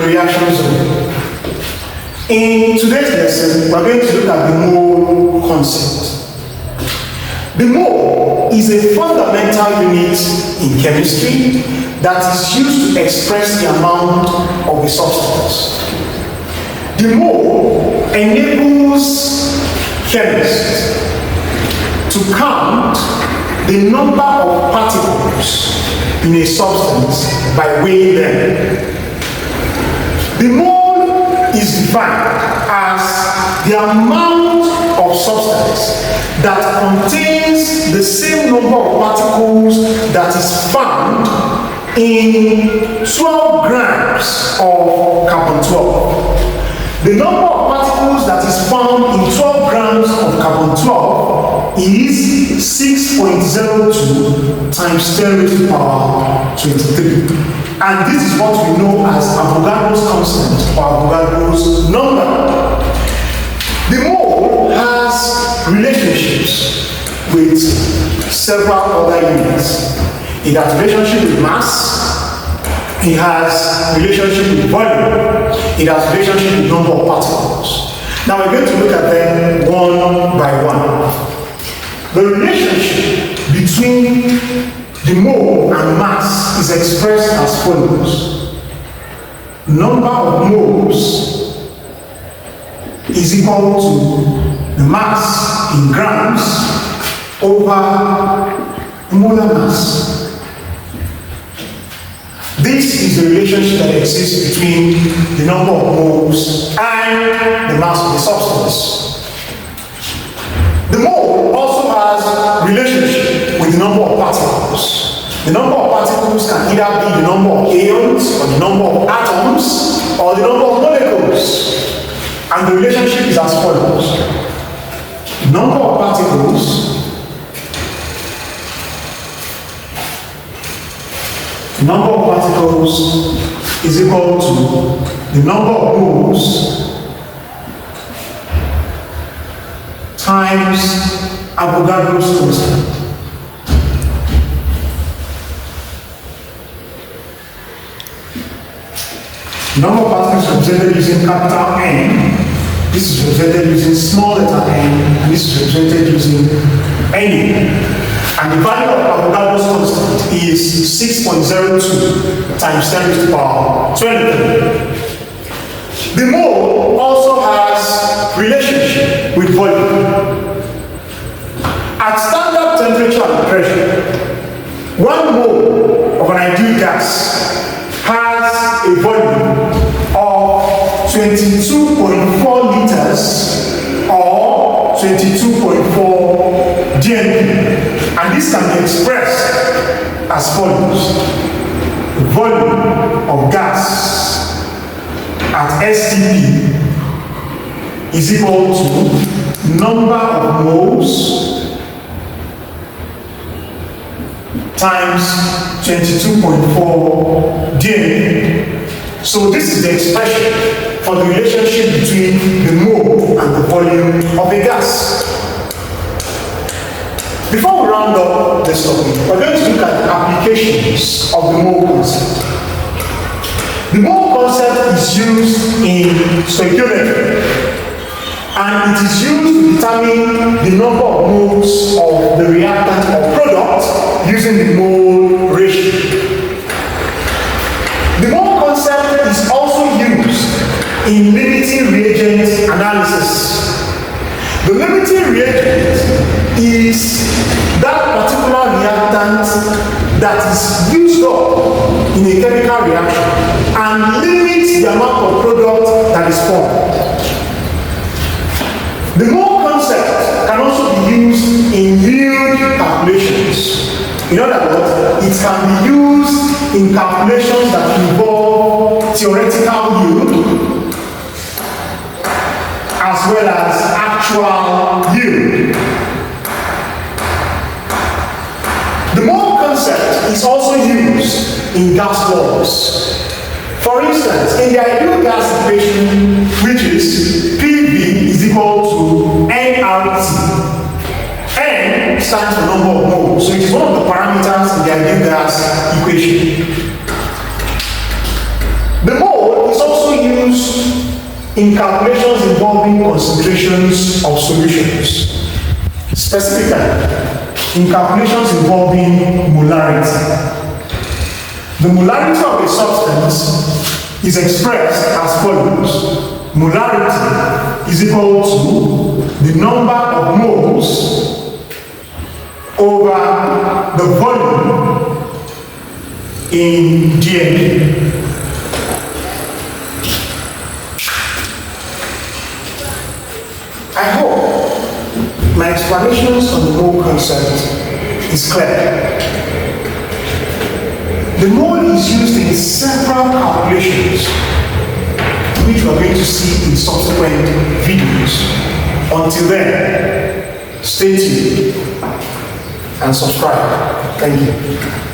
the reaction zone. In today's lesson, we're going to look at the mole concept. The mole is a fundamental unit in chemistry that is used to express the amount of a substance. The mole enables chemists to count the number of particles in a substance by weighing them. The mole is defined as the amount of substance that contains the same number of particles that is found in 12 grams of carbon-12. The number of particles that is found in 12 grams of carbon-12 is 6.02 times 10 raised to the power 23. And this is what we know as Avogadro's constant or Avogadro's number. The mole has relationships with several other units. It has relationship with mass. It has relationship with volume. It has relationship with number of particles. Now we're going to look at them one by one. The relationship between the mole and mass is expressed as follows. Number of moles is equal to the mass in grams over the molar mass. This is the relationship that exists between the number of moles and the mass of the substance. The mole also has relationship with the number of particles. The number of particles can either be the number of ions, or the number of atoms, or the number of molecules. And the relationship is as follows. Number of particles is equal to the number of moles times Avogadro's constant. Number of particles is represented using capital N. This is represented using small letter n, and this is represented using N. And the value of Avogadro's constant is 6.02 times 10 raised to the power 23. The mole also has relationship with volume. At standard temperature and pressure, 1 mole of an ideal gas has a volume of 22.4 liters or 22.4 dnp. And this can be expressed as follows. The volume of gas at STP is equal to number of moles times 22.4 dnp. So this is the expression for the relationship between the mole and the volume of a gas. Before we round up this topic, we're going to look at the applications of the mole concept. The mole concept is used in stoichiometry, and it is used to determine the number of moles of the reactant or product using the mole ratio. The mole concept is also used in limiting reagent analysis. The limiting reagent is that particular reactant that is used up in a chemical reaction and limits the amount of product that is formed. The mole concept can also be used in yield calculations. In other words, it can be used in calculations that involve theoretical yield as well as actual yield. The mole concept is also used in gas laws. For instance, in the ideal gas equation, which is PV is equal to nRT. N stands for number of moles, so it is one of the parameters in the ideal gas equation. The mole is also used in calculations involving concentrations of solutions, specifically in calculations involving molarity. The molarity of a substance is expressed as follows. Molarity is equal to the number of moles over the volume in dm. I hope my explanations on the mole concept is clear. The mole is used in several calculations, which we are going to see in subsequent videos. Until then, stay tuned and subscribe. Thank you.